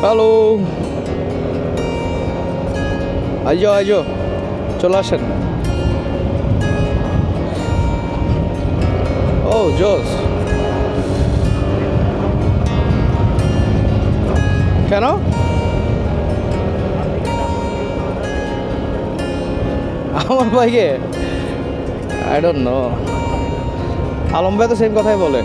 Hello, আইজো আইজো, চলে আসেন। ও জোস, কেন? আমার বাইকে আই ডোন্ট নো, আলম ভাই তো সেম কথাই বলে।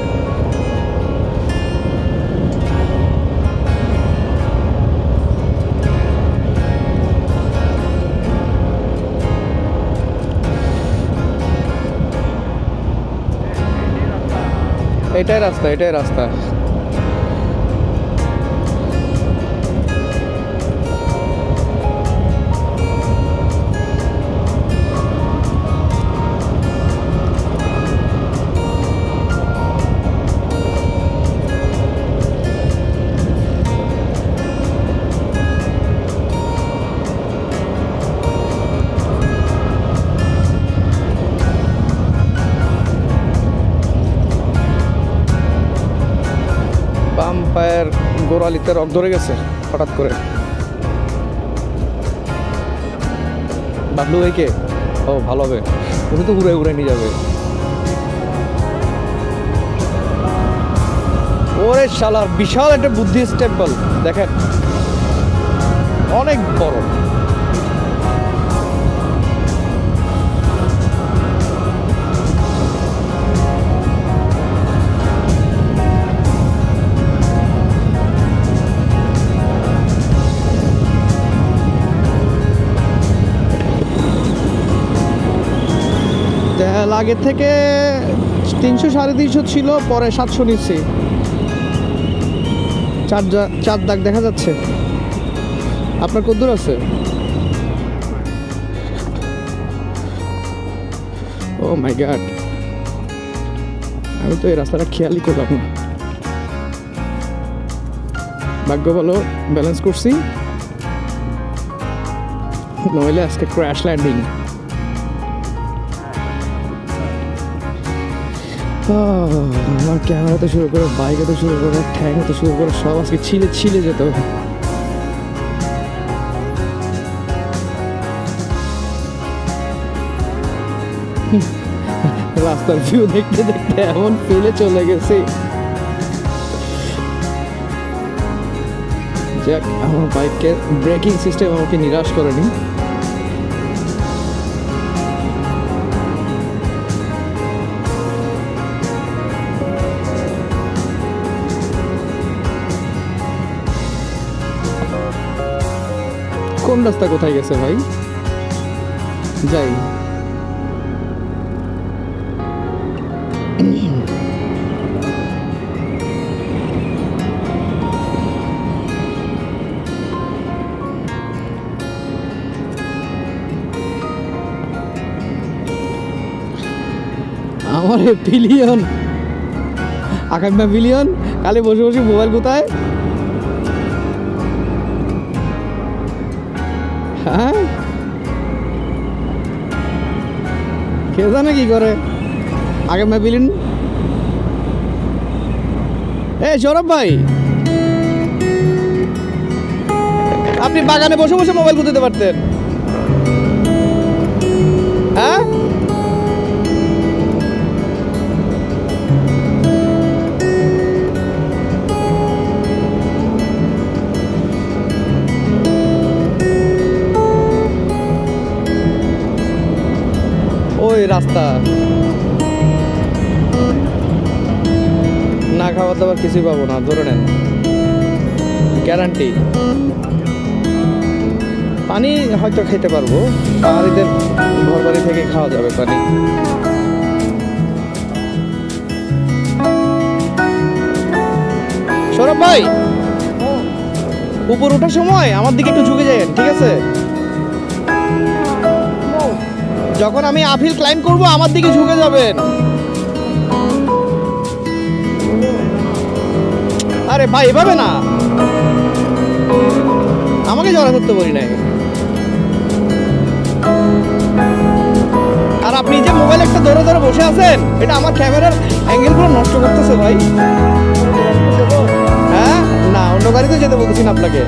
এটাই রাস্তা, এটাই রাস্তা। বাম পায়ের গোড়ালিতে রক ধরে গেছে হঠাৎ করে। বাবলু ভাইকে? ও ভালো হবে, উনি তো উড়ে উড়ে নিয়ে যাবে। ওরে শালার, বিশাল একটা বুদ্ধিস্ট টেম্পল দেখেন, অনেক বড়। আগে থেকে 300 350 ছিল, পরে 700 নিচ্ছি। চার দাগ দেখা যাচ্ছে। আপনার কত দূর আছে? ও মাই গড, আমি তো এই রাস্তাটা খেয়ালই করলাম না। ভাগ্য ভালো ব্যালেন্স করছি, নইলে আজকে ক্র্যাশ ল্যান্ডিং। আমার ক্যামেরাতে শুরু করে, বাইকেতে শুরু করে, ঠ্যাংতে শুরু করে সব আজকে ছিলে ছিলে যেত। রাস্তার ভিউ দেখতে দেখতে এমন ফেলে চলে গেছি। যাক, আমার বাইকের ব্রেকিং সিস্টেম আমাকে নিরাশ করেনি। কোন রাস্তা কোথায় গেছে ভাই? যাই। আমার পিলিয়ন, আকাঙ্ক্ষা পিলিয়ন, কালে বসে বসে মোবাইল কোথায়? হ্যাঁ, কে জানে কি করে আগে ভাবিলেন। এই সৌরভ ভাই, আপনি বাগানে বসে বসে মোবাইল গুঁতে পারতেন। হ্যাঁ, ওই রাস্তা না, খাবার দাবার কিছুই পাবো না, ধরে নেন, গ্যারান্টি। পানি হয়তো খেতে পারবো, পাহাড়িদের ঘর বাড়ি থেকে খাওয়া যাবে পানি। সৌরভ ভাই, উপর ওঠার সময় আমার দিকে একটু ঝুঁকে যাবেন, ঠিক আছে? যখন আমি আপিল ক্লাইম্ব করব আমার দিকে ঝুঁকে যাবেন। আরে ভাই, এভাবে না, আমাকে জড়া করতে বলি নাই। আর আপনি যে মোবাইল একটা ধরে ধরে বসে আছেন, এটা আমার ক্যামেরার অ্যাঙ্গেলগুলো নষ্ট করতেছে ভাই। হ্যাঁ, না, অন্য গাড়িতে সোজা যেতে বলতেছি না আপনাকে।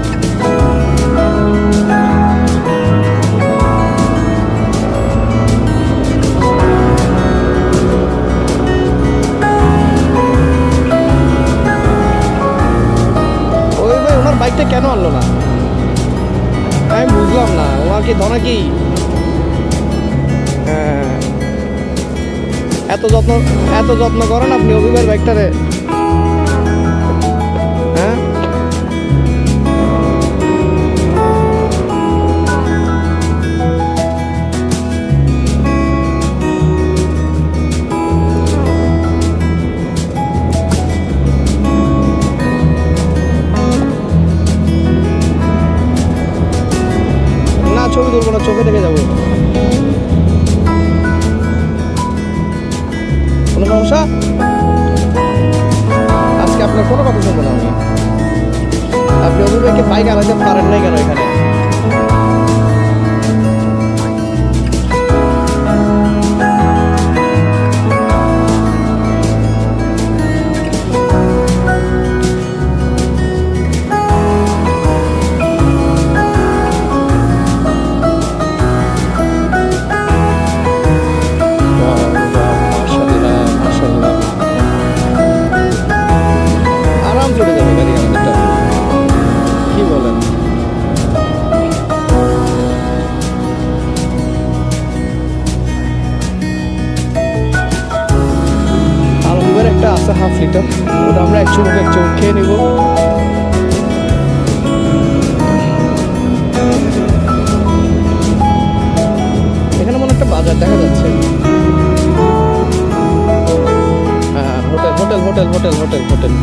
ওই ভাই ওনার বাইকটা কেন আনলো না আমি বুঝলাম না। ওনার কি ধনা কি এত যত্ন করেন আপনি অভিভার বাইকটারে? হ্যাঁ না ছবি তুলবো না, চোখে দেখে যাবো। কোনো সমস্যা? আজকে আপনার কোনো কথা শুনবো না আমি। আপনি অভিভাবককে বাইক আনাতে পারেন নাই কেন এখানে? আরাম চলে যাবে গাড়ি আমাদেরটা, কি বলেন? আলমগীর একটা আছে 1/2 লিটার, ওটা আমরা 1 চুমুক খেয়ে নিব। এখানে মনে একটা বাজার দেখা যাচ্ছে। হ্যাঁ hotel hotel hotel hotel hotel hotel